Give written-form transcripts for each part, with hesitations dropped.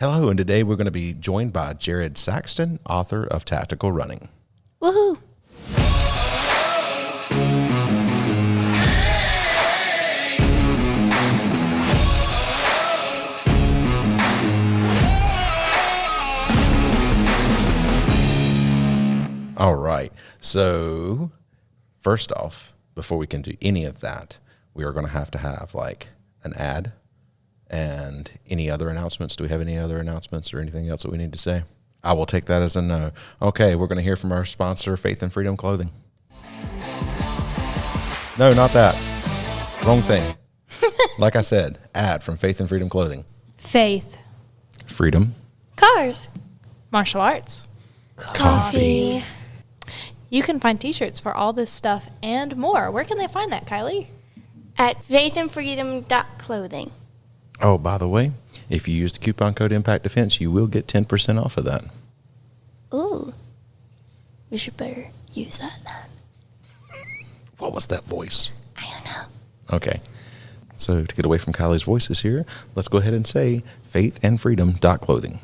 Hello, and today we're going to be joined by Jarrod Saxton, author of Tactical Running. Woohoo! All right. So, first off, before we can do any of that, we are going to have like an ad and any other announcements. Do we have any other announcements or anything else that we need to say? I will take that as a no. Okay, we're going to hear from our sponsor, Faith and Freedom Clothing. No, not that. Wrong thing. Like I said, ad from Faith and Freedom Clothing. Faith. Freedom. Cars. Martial arts. Coffee. You can find t-shirts for all this stuff and more. Where can they find that, Kylie? At faithandfreedom.clothing. Oh, by the way, if you use the coupon code Impact Defense, you will get 10% off of that. Ooh. We should better use that then. What was that voice? I don't know. Okay. So to get away from Kylie's voices here, let's go ahead and say faithandfreedom.clothing.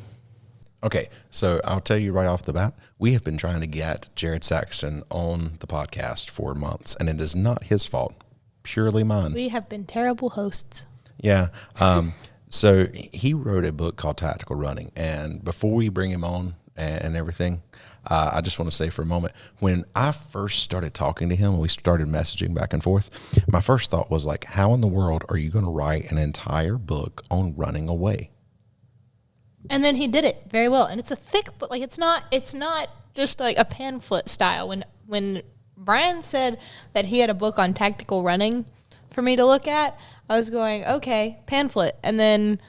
Okay, so I'll tell you right off the bat, we have been trying to get Jarrod Saxton on the podcast for months, and it is not his fault, purely mine. We have been terrible hosts. Yeah. So he wrote a book called Tactical Running, and before we bring him on and everything, I just want to say for a moment, when I first started talking to him and we started messaging back and forth, my first thought was like, how in the world are you going to write an entire book on running away? And then he did it very well. And it's a thick book. Like it's not just like a pamphlet style. When Brian said that he had a book on tactical running for me to look at, I was going, okay, pamphlet. And then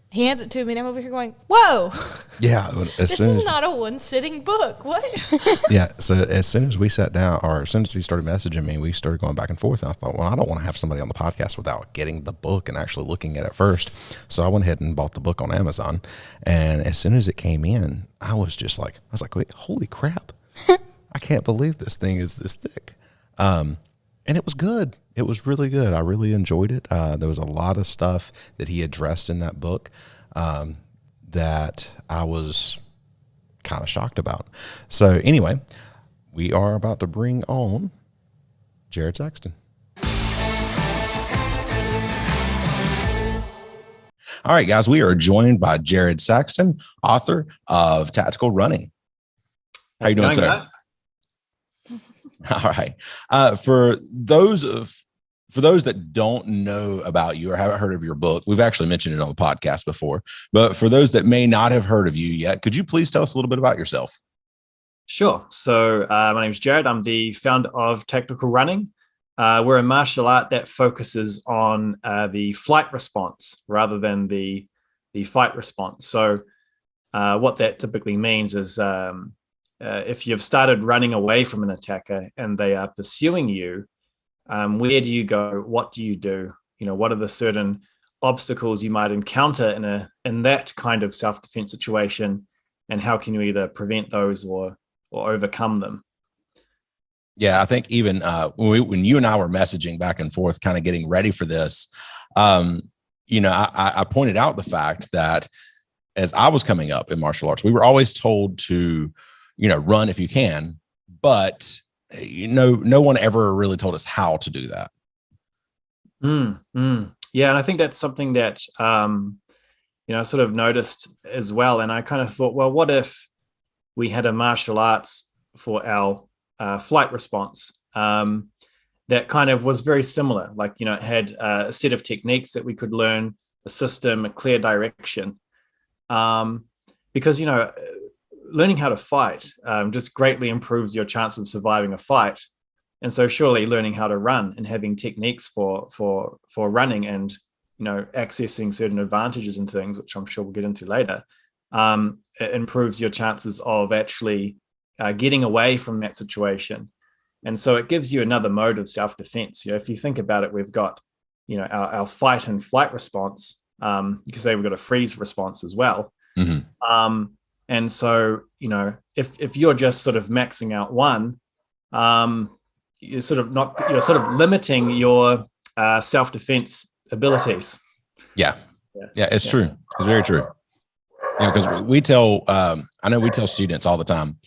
he hands it to me, and I'm over here going, whoa. Yeah. This is not a one-sitting book. What? Yeah. So as soon as we sat down, or as soon as he started messaging me, we started going back and forth. And I thought, well, I don't want to have somebody on the podcast without getting the book and actually looking at it first. So I went ahead and bought the book on Amazon. And as soon as it came in, I was like, wait, holy crap. I can't believe this thing is this thick. And it was good. It was really good. I really enjoyed it. There was a lot of stuff that he addressed in that book that I was kind of shocked about. So anyway, we are about to bring on Jarrod Saxton. All right, guys, we are joined by Jarrod Saxton, author of Tactical Running. How you doing, sir? Guys? All right. For those that don't know about you or haven't heard of your book, we've actually mentioned it on the podcast before, but for those that may not have heard of you yet, could you please tell us a little bit about yourself? Sure. So my name is Jarrod. I'm the founder of Tactical Running. We're a martial art that focuses on the flight response rather than the fight response. So what that typically means is if you've started running away from an attacker and they are pursuing you, where do you go? What do you do? What are the certain obstacles you might encounter in that kind of self-defense situation, and how can you either prevent those or overcome them? Yeah, I think even when you and I were messaging back and forth, kind of getting ready for this, I pointed out the fact that as I was coming up in martial arts, we were always told to, run if you can, but no one ever really told us how to do that. Yeah, and I think that's something that I sort of noticed as well. And I kind of thought, well, what if we had a martial arts for our flight response that kind of was very similar? Like, it had a set of techniques that we could learn, a system, a clear direction. Because learning how to fight just greatly improves your chance of surviving a fight. And so surely learning how to run and having techniques for running and, accessing certain advantages and things, which I'm sure we'll get into later, it improves your chances of actually getting away from that situation. And so it gives you another mode of self-defense. If you think about it, we've got, our fight and flight response. You could say we've got a freeze response as well. Mm-hmm. And so, if you're just sort of maxing out one, you're sort of limiting your self-defense abilities. Yeah, it's true. It's very true. because we tell, I know we tell students all the time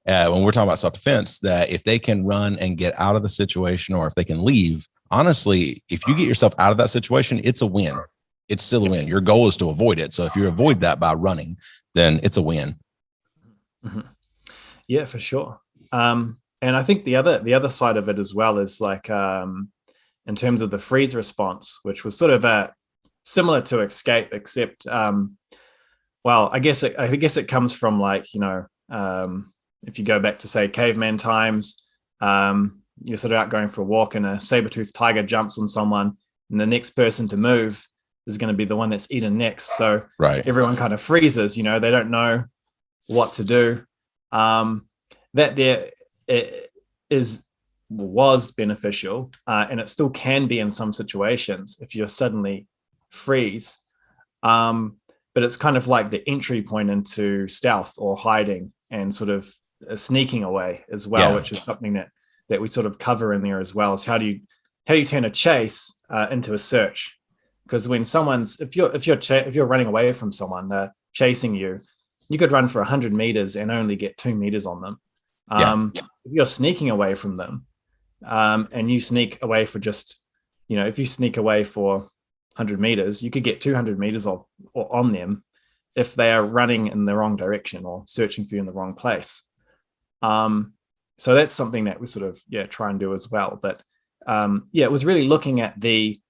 when we're talking about self-defense that if they can run and get out of the situation, or if they can leave, honestly, if you get yourself out of that situation, it's a win. It's still a win. Your goal is to avoid it. So if you avoid that by running, then it's a win. Mm-hmm. Yeah, for sure. And I think the other side of it as well is like in terms of the freeze response, which was sort of similar to escape, except well, I guess it comes from like, if you go back to say caveman times, you're sort of out going for a walk and a saber-toothed tiger jumps on someone, and the next person to move is going to be the one that's eaten next. So everyone kind of freezes, they don't know what to do. That there was beneficial, and it still can be in some situations if you're suddenly freeze. But it's kind of like the entry point into stealth or hiding and sort of sneaking away as well, which is something that we sort of cover in there as well, is how do you turn a chase into a search? Because when if you're running away from someone chasing you, you could run for 100 meters and only get 2 meters on them. If you're sneaking away from them, and you sneak away for just, if you sneak away for 100 meters, you could get 200 meters on them if they are running in the wrong direction or searching for you in the wrong place. So that's something that we sort of try and do as well. But it was really looking at the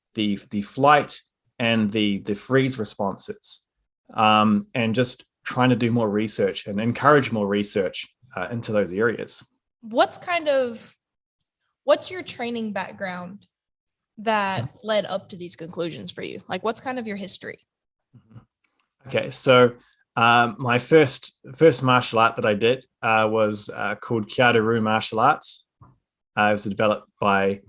flight and the freeze responses, and just trying to do more research and encourage more research into those areas. What's your training background that led up to these conclusions for you? Like, what's kind of your history? Okay, so my first martial art that I did was called Kiadaru martial arts. It was developed by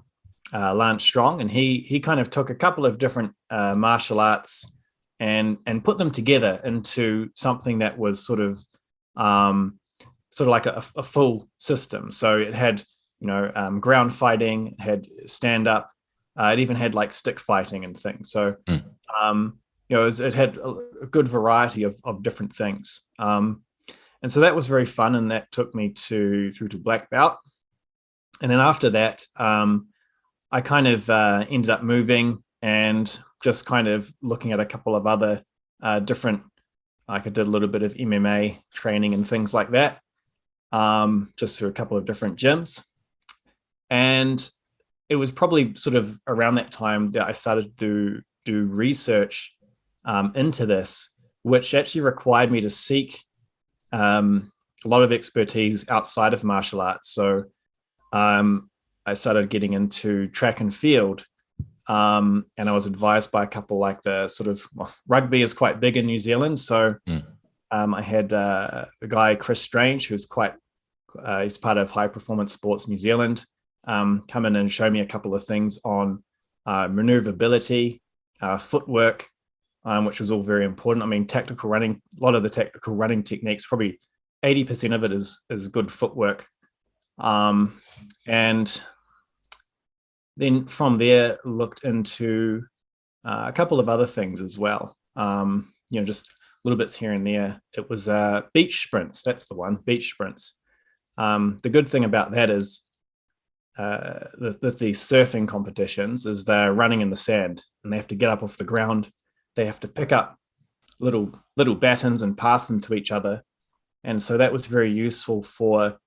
Lance Strong, and he kind of took a couple of different martial arts and put them together into something that was sort of like a full system. So it had ground fighting, it had stand up, it even had like stick fighting and things. So it had a good variety of different things. And so that was very fun, and that took me through to black belt. And then after that, I kind of ended up moving and just kind of looking at a couple of other different, like I did a little bit of MMA training and things like that, just through a couple of different gyms. And it was probably sort of around that time that I started to do research into this, which actually required me to seek a lot of expertise outside of martial arts. So I started getting into track and field, and I was advised by a couple, like the sort of rugby is quite big in New Zealand. So I had the guy, Chris Strange, who's he's part of High Performance Sports New Zealand, come in and show me a couple of things on maneuverability, footwork, which was all very important. I mean, tactical running, a lot of the tactical running techniques, probably 80% of it is good footwork. And then from there, looked into a couple of other things as well. Just little bits here and there. It was beach sprints. That's the one, beach sprints. The good thing about that is the surfing competitions is they're running in the sand, and they have to get up off the ground. They have to pick up little batons and pass them to each other. And so that was very useful for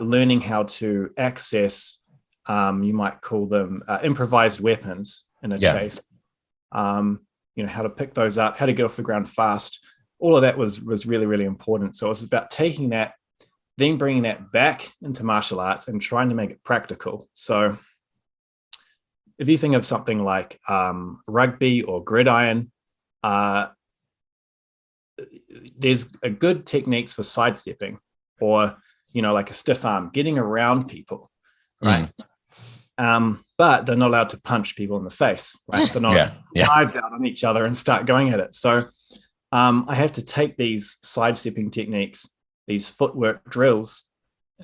learning how to access, you might call them improvised weapons in a chase. How to pick those up, how to get off the ground fast. All of that was really, really important. So it was about taking that, then bringing that back into martial arts and trying to make it practical. So if you think of something like rugby or gridiron, there's a good techniques for sidestepping, or like a stiff arm, getting around people, right? But they're not allowed to punch people in the face, right? They're not knives out on each other and start going at it. So I have to take these sidestepping techniques, these footwork drills,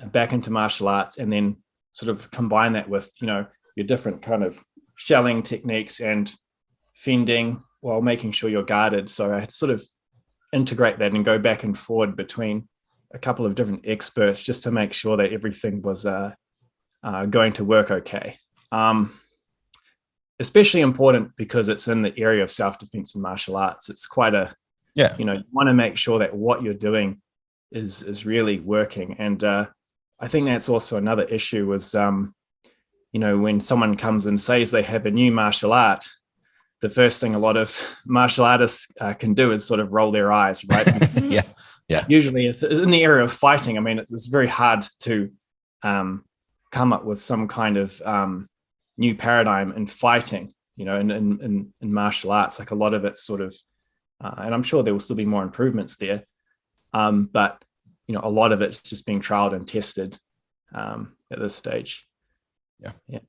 back into martial arts, and then sort of combine that with your different kind of shelling techniques and fending while making sure you're guarded. So I had to sort of integrate that and go back and forward between a couple of different experts just to make sure that everything was going to work okay. Especially important because it's in the area of self-defense and martial arts. It's quite you want to make sure that what you're doing is really working. And I think that's also another issue was, when someone comes and says they have a new martial art, the first thing a lot of martial artists can do is sort of roll their eyes, right? Yeah. Usually it's in the area of fighting. I mean, it's very hard to come up with some kind of new paradigm in fighting, in martial arts. Like a lot of it's sort of, and I'm sure there will still be more improvements there. But, a lot of it's just being trialed and tested at this stage. Yeah.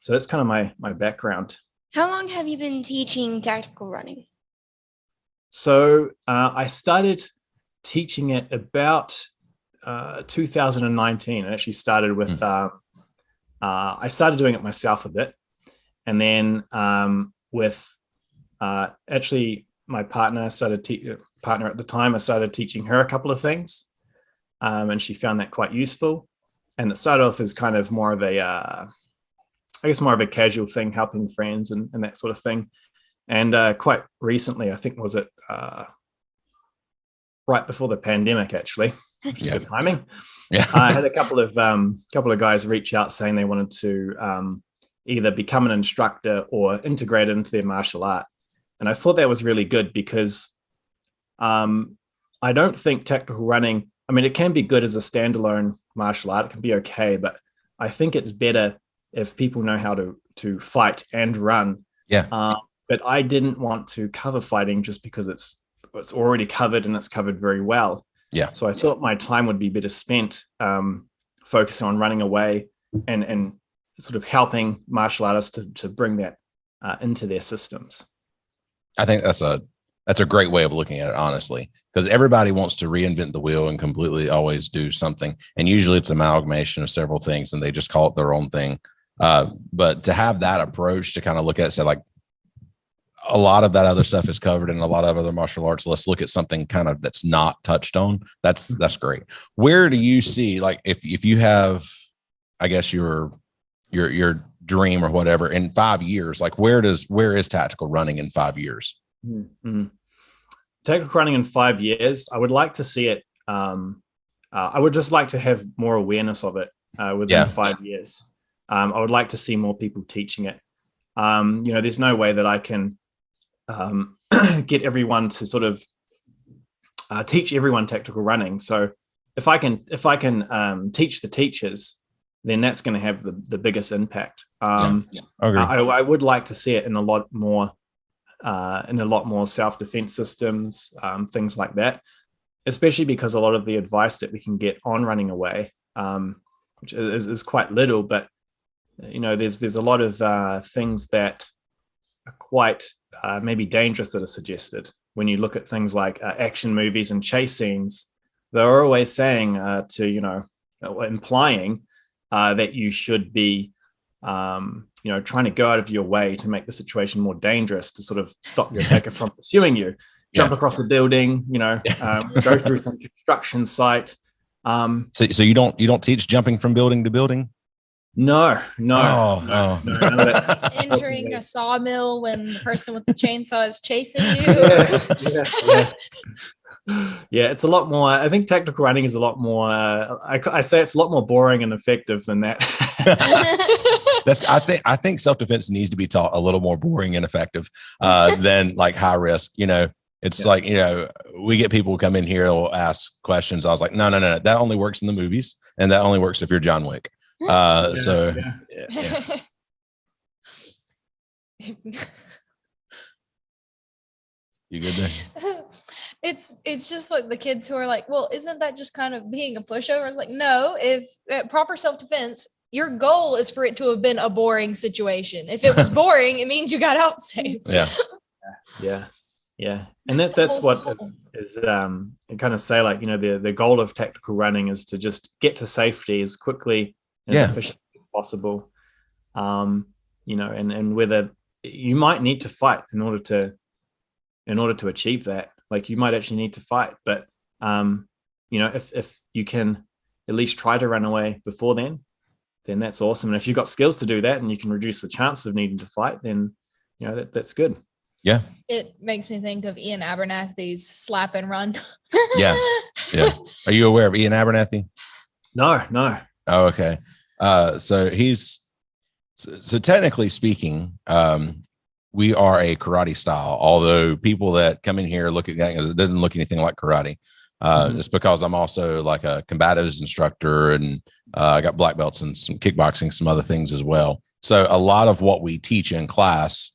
So that's kind of my background. How long have you been teaching tactical running? So I started teaching it about 2019. I actually started with, I started doing it myself a bit. And then with actually my partner partner at the time, I started teaching her a couple of things. And she found that quite useful. And it started off as kind of more of a, more of a casual thing, helping friends and that sort of thing. And quite recently, I think, was it right before the pandemic, actually, which is good timing. Yeah. I had a couple of guys reach out saying they wanted to either become an instructor or integrate it into their martial art. And I thought that was really good because I don't think tactical running, I mean, it can be good as a standalone martial art. It can be okay, but I think it's better if people know how to fight and run. Yeah. But I didn't want to cover fighting just because it's already covered and it's covered very well. Yeah. So I thought my time would be better spent focusing on running away and sort of helping martial artists to bring that into their systems. I think that's a great way of looking at it, honestly, because everybody wants to reinvent the wheel and completely always do something. And usually it's amalgamation of several things and they just call it their own thing. But to have that approach to kind of look at it, say like a lot of that other stuff is covered in a lot of other martial arts. Let's look at something kind of that's not touched on. That's great. Where do you see, like, if you have, I guess your dream or whatever in 5 years, like where is tactical running in 5 years? Mm-hmm. Tactical running in 5 years, I would like to see it. I would just like to have more awareness of it within 5 years. I would like to see more people teaching it. There's no way that I can get everyone to sort of teach everyone tactical running. So if I can teach the teachers, then that's going to have the biggest impact. I would like to see it in a lot more self-defense systems, things like that, especially because a lot of the advice that we can get on running away, which is quite little, but there's a lot of things that are quite maybe dangerous that are suggested. When you look at things like action movies and chase scenes, they're always saying implying that you should be trying to go out of your way to make the situation more dangerous, to sort of stop your attacker from pursuing you, jump across a building, go through some construction site. So you don't teach jumping from building to building? No. Oh. No, none of that. Entering a sawmill when the person with the chainsaw is chasing you. Yeah, it's a lot more. I think tactical running is a lot more. I say it's a lot more boring and effective than that. I think self-defense needs to be taught a little more boring and effective than like high risk. It's like, we get people who come in here who will ask questions. I was like, no, that only works in the movies, and that only works if you're John Wick. You good there? It's just like the kids who are like, well, isn't that just kind of being a pushover? It's like, no, if proper self-defense, your goal is for it to have been a boring situation. If it was boring, it means you got out safe. Yeah. And that's what is kind of say, like, the goal of tactical running is to just get to safety as quickly and as efficiently as possible. And whether you might need to fight in order to achieve that. like you might actually need to fight. But if you can at least try to run away before then that's awesome. And if you've got skills to do that and you can reduce the chances of needing to fight, then that's good. Yeah. It makes me think of Ian Abernathy's slap and run. Yeah. Are you aware of Ian Abernathy? No. Oh, okay. So technically speaking, we are a karate style, although people that come in here look at that, it doesn't look anything like karate. It's because I'm also like a combatives instructor, and I got black belts and some kickboxing, some other things as well. So a lot of what we teach in class,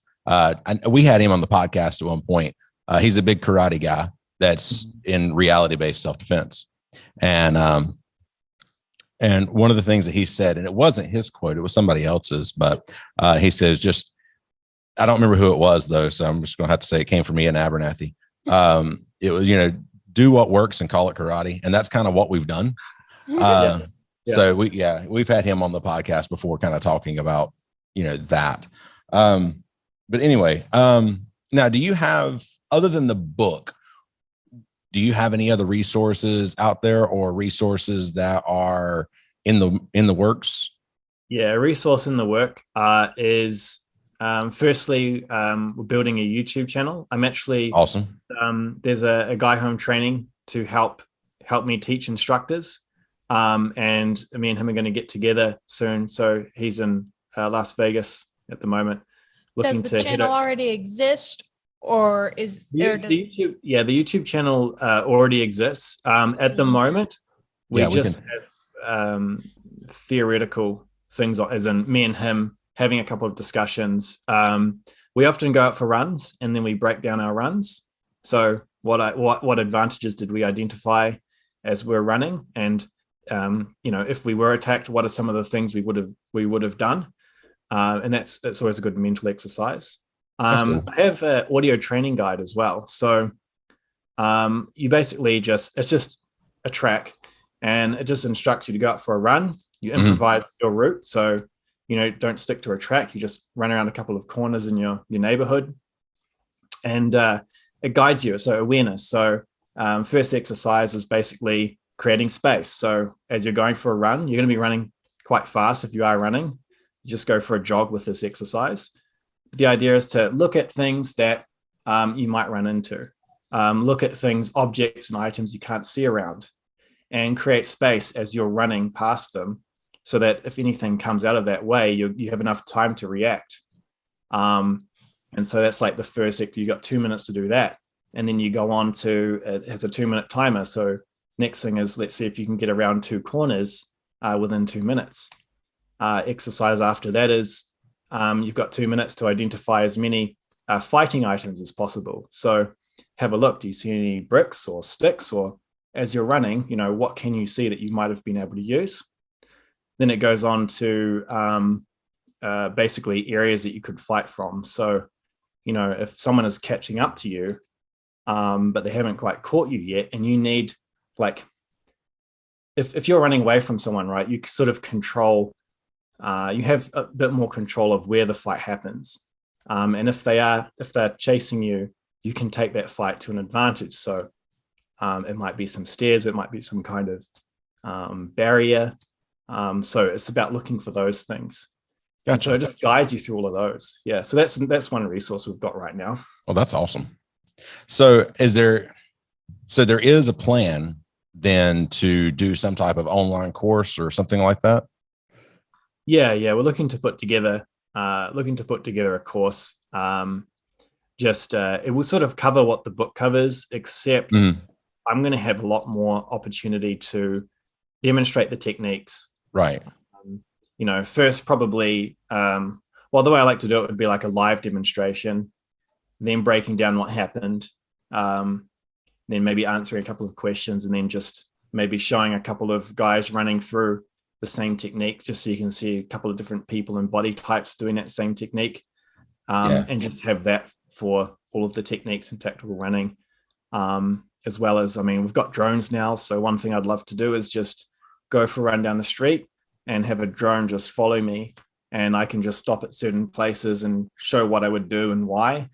we had him on the podcast at one point. He's a big karate guy that's in reality-based self-defense. And one of the things that he said, and it wasn't his quote, it was somebody else's, but he says, I don't remember who it was though, so I'm just going to have to say it came from Ian Abernathy. It was, do what works and call it karate. And that's kind of what we've done. So we've had him on the podcast before, kind of talking about, that. But anyway, now do you have, other than the book, do you have any other resources out there or resources that are in the works? Yeah, a resource in the work is firstly, we're building a YouTube channel. I'm actually awesome. There's a guy who I'm training to help me teach instructors. And me and him are going to get together soon. So he's in Las Vegas at the moment. Does the channel already exist, or is there? The YouTube channel already exists. At the moment, we just have theoretical things, as in me and him having a couple of discussions. We often go out for runs and then we break down our runs. So what advantages did we identify as we're running? And if we were attacked, what are some of the things we would have done? And that's always a good mental exercise. Cool. I have an audio training guide as well. So you basically it's just a track, and it just instructs you to go out for a run. You improvise your route. So, don't stick to a track. You just run around a couple of corners in your neighborhood, and it guides you. So awareness. So first exercise is basically creating space. So as you're going for a run, you're going to be running quite fast. If you are running, you just go for a jog with this exercise. The idea is to look at things that you might run into. Look at things, objects and items you can't see around, and create space as you're running past them, so that if anything comes out of that way, you have enough time to react. And so that's like the first sector. You got 2 minutes to do that. And then you go on to, it has a 2-minute timer. So next thing is, let's see if you can get around 2 corners within 2 minutes. Exercise after that is, you've got 2 minutes to identify as many fighting items as possible. So have a look. Do you see any bricks or sticks? Or as you're running, what can you see that you might have been able to use? Then it goes on to basically areas that you could fight from. So, if someone is catching up to you, but they haven't quite caught you yet, and you need, like, if you're running away from someone, right, you sort of control, you have a bit more control of where the fight happens. And if they're chasing you, you can take that fight to an advantage. So it might be some stairs, it might be some kind of barrier. So it's about looking for those things. Gotcha. So it just guides you through all of those. Yeah. So that's one resource we've got right now. Well, that's awesome. So there is a plan then to do some type of online course or something like that? Yeah. We're looking to put together a course. It will sort of cover what the book covers, except I'm going to have a lot more opportunity to demonstrate the techniques. Right. First probably, the way I like to do it would be like a live demonstration, then breaking down what happened, then maybe answering a couple of questions, and then just maybe showing a couple of guys running through the same technique, just so you can see a couple of different people and body types doing that same technique, and just have that for all of the techniques in tactical running, as well as, we've got drones now. So one thing I'd love to do is just go for a run down the street and have a drone just follow me, and I can just stop at certain places and show what I would do and why.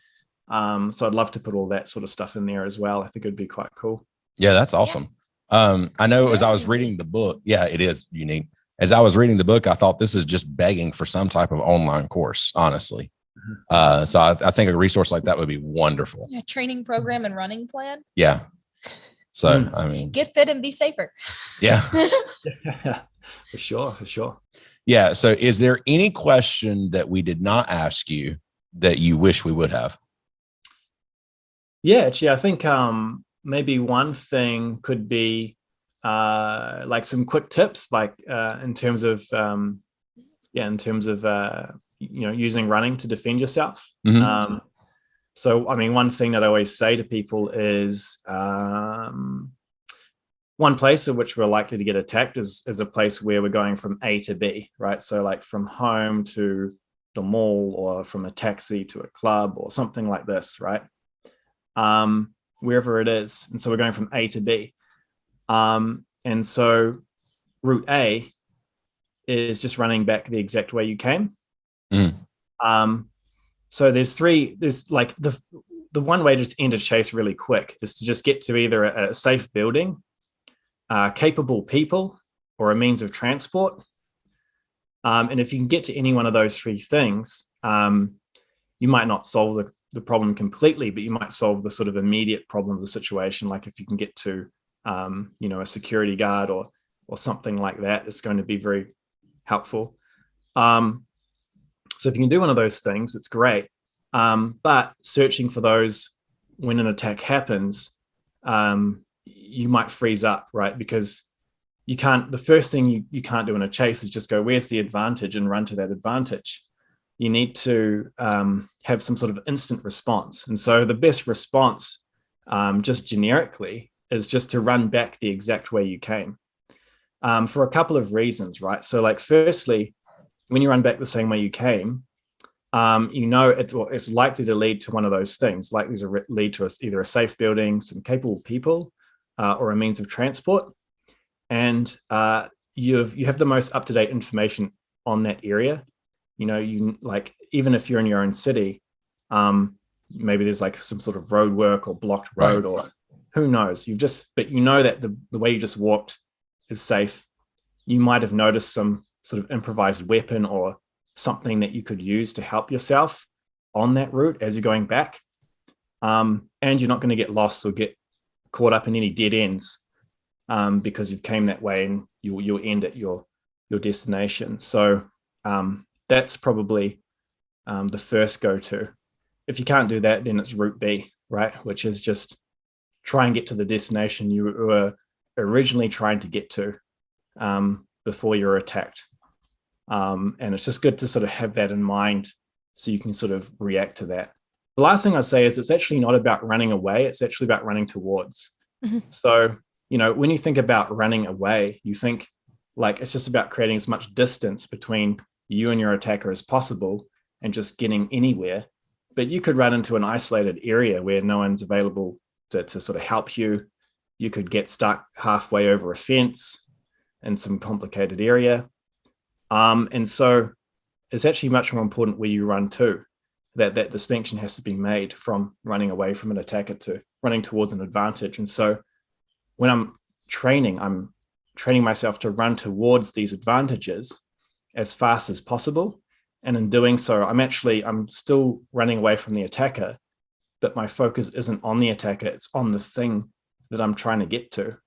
So I'd love to put all that sort of stuff in there as well. I think it'd be quite cool. Yeah, that's awesome. I know as I was reading the book, yeah, it is unique. As I was reading the book, I thought this is just begging for some type of online course, honestly. So I think a resource like that would be wonderful. Yeah, training program and running plan. Yeah. So, I mean, get fit and be safer. Yeah. For sure. Yeah. So is there any question that we did not ask you that you wish we would have? Yeah, actually, I think maybe one thing could be like some quick tips, like in terms of using running to defend yourself. Mm-hmm. So, I mean, one thing that I always say to people is one place in which we're likely to get attacked is a place where we're going from A to B, right? So like from home to the mall, or from a taxi to a club, or something like this, right? Wherever it is. And so we're going from A to B. And so route A is just running back the exact way you came. So there's like the one way to just end a chase really quick is to just get to either a safe building, capable people, or a means of transport. And if you can get to any one of those three things, you might not solve the problem completely, but you might solve the sort of immediate problem of the situation. Like if you can get to, a security guard or something like that, it's going to be very helpful. So if you can do one of those things, it's great. But searching for those when an attack happens, you might freeze up, right? Because the first thing you can't do in a chase is just go, where's the advantage, and run to that advantage. You need to have some sort of instant response. And so the best response, just generically, is just to run back the exact way you came, for a couple of reasons, right? So like, firstly, when you run back the same way you came, it's likely to lead to one of those things, likely to lead to either a safe building, some capable people, or a means of transport. And you have the most up-to-date information on that area. You like, even if you're in your own city, maybe there's like some sort of road work or blocked road, right, or who knows, but you know that the way you just walked is safe. You might have noticed some sort of improvised weapon or something that you could use to help yourself on that route as you're going back. And you're not going to get lost or get caught up in any dead ends, because you've came that way, and you'll end at your destination. So that's probably the first go-to. If you can't do that, then it's route B, right? Which is just try and get to the destination you were originally trying to get to before you're attacked. And it's just good to sort of have that in mind so you can sort of react to that. The last thing I'd say is it's actually not about running away. It's actually about running towards. Mm-hmm. So, when you think about running away, you think like it's just about creating as much distance between you and your attacker as possible and just getting anywhere. But you could run into an isolated area where no one's available to sort of help you. You could get stuck halfway over a fence in some complicated area. And so it's actually much more important where you run to. That distinction has to be made from running away from an attacker to running towards an advantage. And so when I'm training myself to run towards these advantages as fast as possible. And in doing so, I'm still running away from the attacker, but my focus isn't on the attacker. It's on the thing that I'm trying to get to.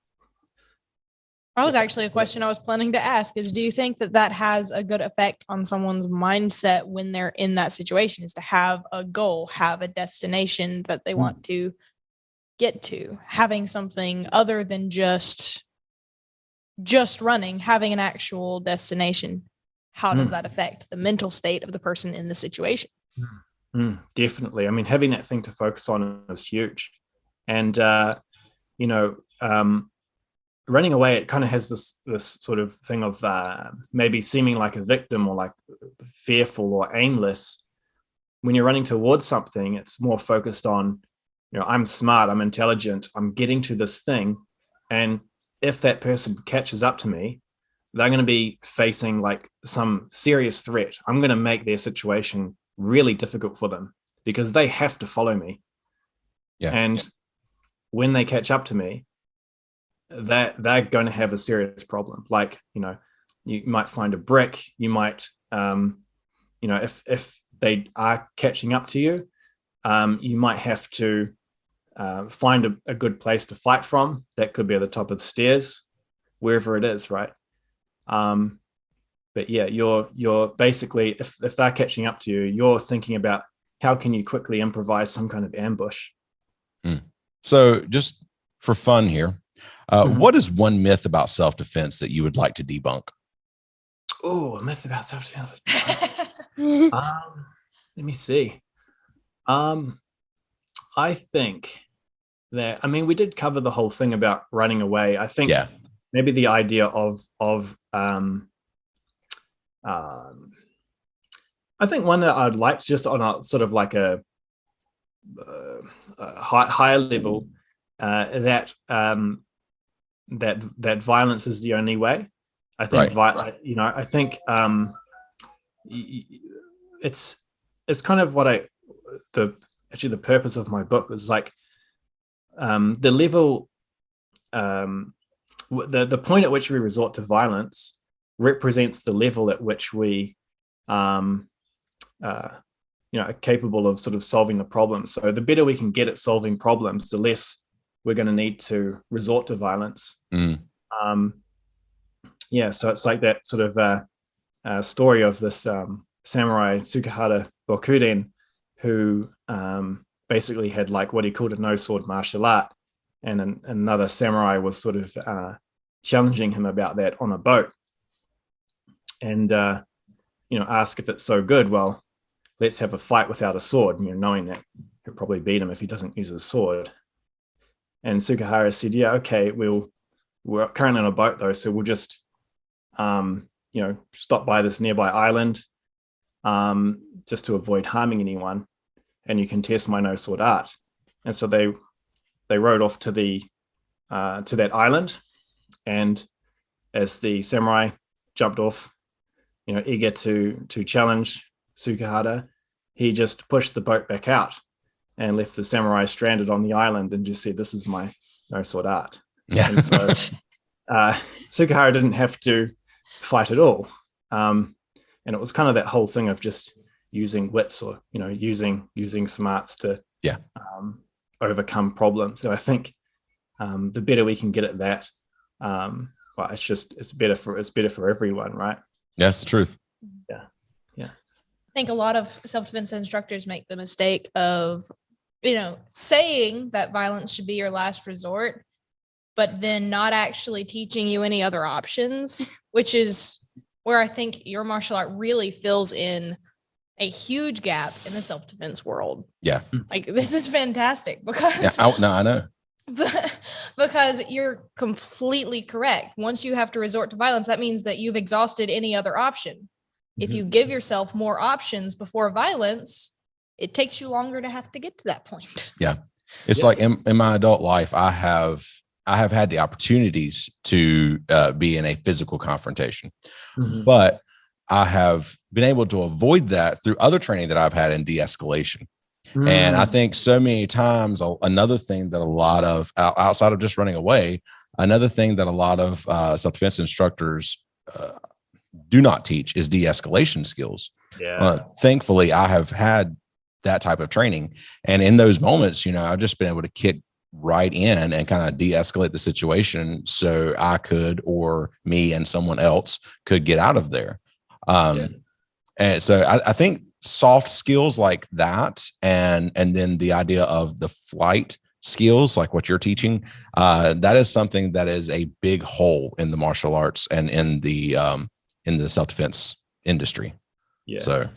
That was actually a question I was planning to ask is, do you think that has a good effect on someone's mindset when they're in that situation, is to have a goal, have a destination that they want to get to, having something other than just running, having an actual destination? How does that affect the mental state of the person in the situation? Definitely. I mean, having that thing to focus on is huge. And, running away, it kind of has this sort of thing of maybe seeming like a victim or like fearful or aimless. When you're running towards something, it's more focused on, I'm smart, I'm intelligent, I'm getting to this thing. And if that person catches up to me, they're going to be facing like some serious threat. I'm going to make their situation really difficult for them. because they have to follow me. Yeah. And when they catch up to me, they're going to have a serious problem. Like, you might find a brick. You might, if they are catching up to you, you might have to find a good place to fight from. That could be at the top of the stairs, wherever it is, right? But yeah, you're basically, if they're catching up to you, you're thinking about how can you quickly improvise some kind of ambush. So just for fun here, what is one myth about self-defense that you would like to debunk? Oh, a myth about self-defense. Let me see. I think that, we did cover the whole thing about running away. I think maybe the idea of I think one that I'd like, just on a sort of like a higher level, that violence is the only way. I think, I think it's kind of what the purpose of my book was like, the level, the point at which we resort to violence represents the level at which we are capable of sort of solving the problem. So the better we can get at solving problems, the less we're going to need to resort to violence. So it's like that sort of story of this samurai Tsukahara Bokuden, who basically had like what he called a no-sword martial art, and another samurai was sort of challenging him about that on a boat, and ask if it's so good. Well, let's have a fight without a sword, knowing that he'll probably beat him if he doesn't use his sword. And Tsukahara said, yeah, okay, we're currently on a boat though, so we'll just stop by this nearby island just to avoid harming anyone, and you can test my no sword art. And so they rowed off to that island, and as the samurai jumped off, eager to challenge Tsukahara, he just pushed the boat back out and left the samurai stranded on the island and just said, this is my no sword art. Yeah. And so Tsukahara didn't have to fight at all. And it was kind of that whole thing of just using wits, or, using smarts to overcome problems. So I think the better we can get at that, it's better for everyone, right? That's the truth. Yeah. I think a lot of self-defense instructors make the mistake of, saying that violence should be your last resort, but then not actually teaching you any other options, which is where I think your martial art really fills in a huge gap in the self-defense world. Yeah. Like, this is fantastic because I know. Because you're completely correct. Once you have to resort to violence, that means that you've exhausted any other option. If you give yourself more options before violence, it takes you longer to have to get to that point. Yeah. It's like in my adult life, I have had the opportunities to be in a physical confrontation, but I have been able to avoid that through other training that I've had in de-escalation. And I think so many times, another thing that a lot of, outside of just running away, another thing that a lot of self-defense instructors do not teach is de-escalation skills. Thankfully, I have had that type of training. And in those moments, I've just been able to kick right in and kind of de-escalate the situation so I could, or me and someone else could get out of there. And so I think soft skills like that, and then the idea of the flight skills, like what you're teaching, that is something that is a big hole in the martial arts and in the self-defense industry. So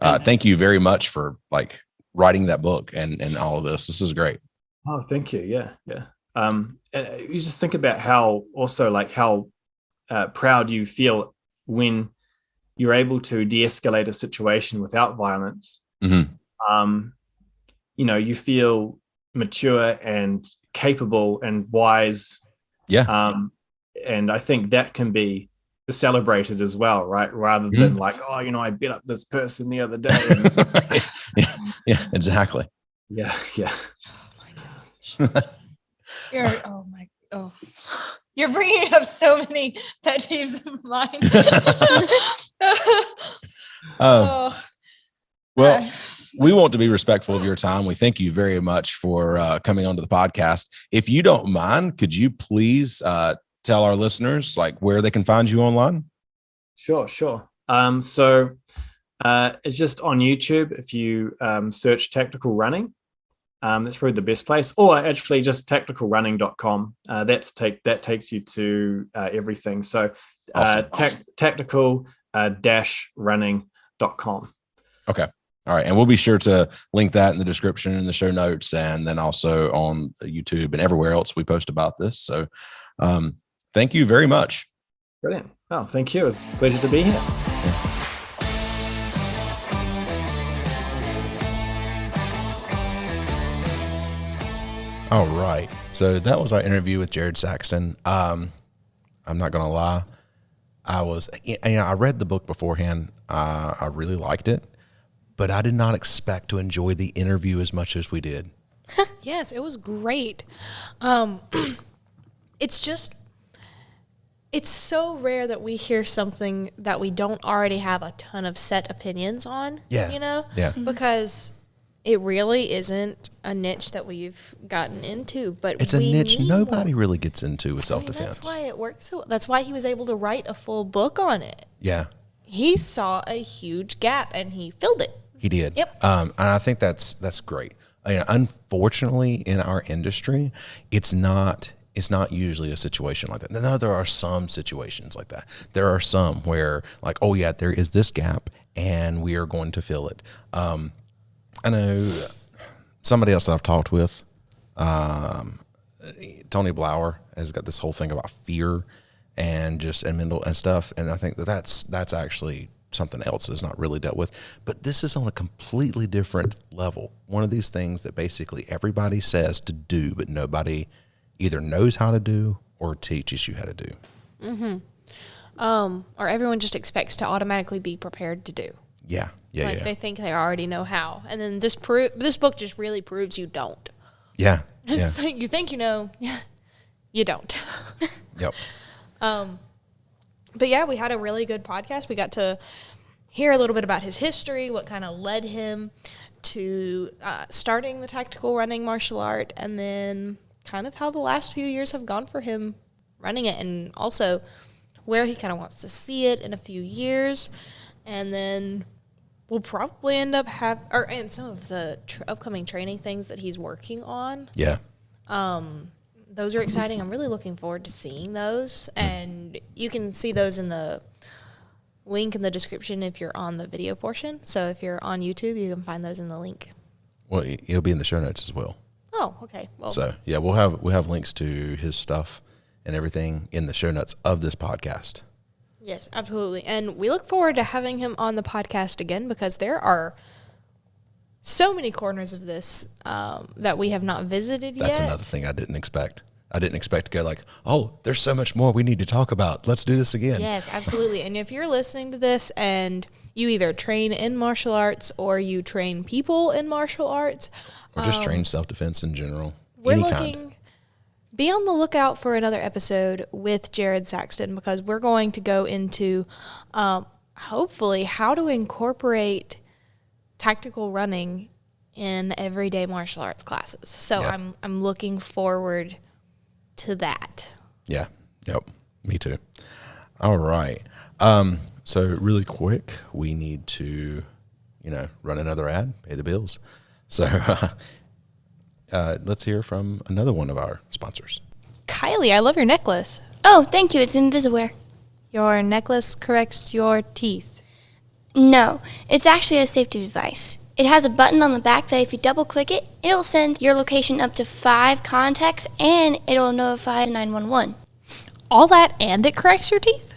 thank you very much for like writing that book and all of this. This is great. Oh, thank you. Yeah. And you just think about how proud you feel when you're able to de-escalate a situation without violence. You feel mature and capable and wise. And I think that can be celebrated as well, right? Rather than like, I beat up this person the other day. Yeah, exactly. Yeah, yeah. You're bringing up so many pet peeves of mine. Well, we want to be respectful of your time. We thank you very much for coming onto the podcast. If you don't mind, could you please tell our listeners like where they can find you online? Sure. So it's just on YouTube. If you search tactical running, that's probably the best place. Or actually just tacticalrunning.com. That takes you to everything. So Awesome. tactical-running.com. Okay. All right. And we'll be sure to link that in the description and the show notes, and then also on YouTube and everywhere else we post about this. So thank you very much. Brilliant. Oh, thank you. It's a pleasure to be here. All right. So that was our interview with Jarrod Saxton. I'm not going to lie. I read the book beforehand. I really liked it, but I did not expect to enjoy the interview as much as we did. Yes, it was great. It's so rare that we hear something that we don't already have a ton of set opinions on. Yeah. Yeah. Because it really isn't a niche that we've gotten into, but it's a niche nobody really gets into with self-defense. That's why it works that's why he was able to write a full book on it. Yeah. He saw a huge gap and he filled it. He did. Yep. And I think that's great. Unfortunately, in our industry, it's not usually a situation like that. Now, there are some situations like that. There are some where, like, oh yeah, there is this gap, and we are going to fill it. I know somebody else that I've talked with, Tony Blauer, has got this whole thing about fear and mental and stuff, and I think that's actually something else that's not really dealt with. But this is on a completely different level. One of these things that basically everybody says to do, but nobody either knows how to do or teaches you how to do. Mm-hmm. Or everyone just expects to automatically be prepared to do. Yeah. They think they already know how. And then this book just really proves you don't. Yeah. So you think you know, you don't. Yep. But yeah, we had a really good podcast. We got to hear a little bit about his history, what kind of led him to starting the tactical running martial art, and then kind of how the last few years have gone for him running it, and also where he kind of wants to see it in a few years. And then we'll probably end up and some of the upcoming training things that he's working on. Yeah. Those are exciting. I'm really looking forward to seeing those. And you can see those in the link in the description if you're on the video portion. So if you're on YouTube, you can find those in the link. Well, it'll be in the show notes as well. Oh, okay. Well, so yeah, we'll have links to his stuff and everything in the show notes of this podcast. Yes, absolutely. And we look forward to having him on the podcast again, because there are so many corners of this that we have not visited yet. That's another thing I didn't expect. I didn't expect to go like, oh, there's so much more we need to talk about. Let's do this again. Yes, absolutely. And if you're listening to this and you either train in martial arts or you train people in martial arts, or just train self-defense in general, be on the lookout for another episode with Jarrod Saxton, because we're going to go into hopefully how to incorporate tactical running in everyday martial arts classes. So yeah. I'm looking forward to that. Yeah. Yep. Me too. All right. So really quick, we need to, run another ad, pay the bills. So let's hear from another one of our sponsors. Kylie, I love your necklace. Oh, thank you. It's Invisaware. Your necklace corrects your teeth. No, it's actually a safety device. It has a button on the back that if you double click it, it'll send your location up to 5 contacts, and it'll notify 911. All that, and it corrects your teeth?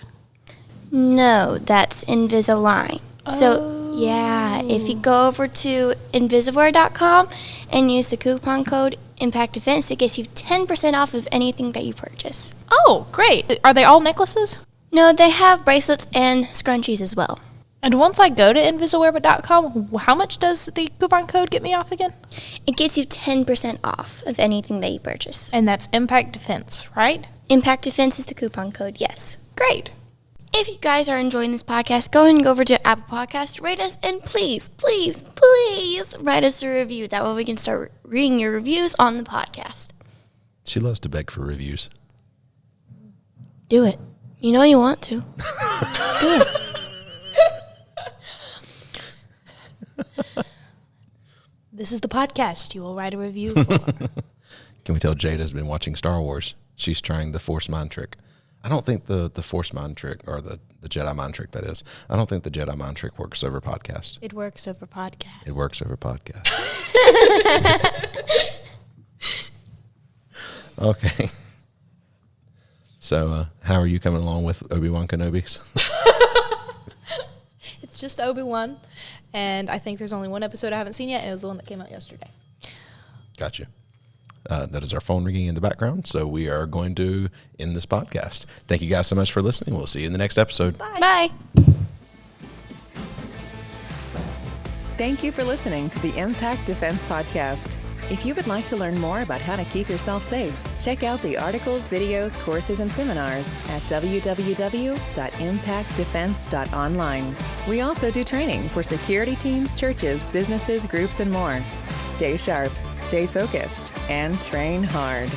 No, that's Invisalign. Oh. So, yeah, if you go over to Invisaware.com and use the coupon code IMPACTDEFENSE, it gets you 10% off of anything that you purchase. Oh, great. Are they all necklaces? No, they have bracelets and scrunchies as well. And once I go to invisiwear.com, how much does the coupon code get me off again? It gets you 10% off of anything that you purchase. And that's Impact Defense, right? Impact Defense is the coupon code, yes. Great. If you guys are enjoying this podcast, go ahead and go over to Apple Podcasts, rate us, and please, please, please write us a review. That way we can start reading your reviews on the podcast. She loves to beg for reviews. Do it. You know you want to. Do it. This is the podcast you will write a review for. Can we tell Jada's been watching Star Wars? She's trying the Force mind trick. I don't think the Force mind trick, or the Jedi mind trick, that is. I don't think the Jedi mind trick works over podcast. It works over podcast. It works over podcast. Okay. So, how are you coming along with Obi-Wan Kenobi's? It's just Obi-Wan, and I think there's only one episode I haven't seen yet, and it was the one that came out yesterday. Gotcha. That is our phone ringing in the background, so we are going to end this podcast. Thank you guys so much for listening. We'll see you in the next episode. Bye. Bye. Thank you for listening to the Impact Defense Podcast. If you would like to learn more about how to keep yourself safe, check out the articles, videos, courses, and seminars at www.impactdefense.online. We also do training for security teams, churches, businesses, groups, and more. Stay sharp, stay focused, and train hard.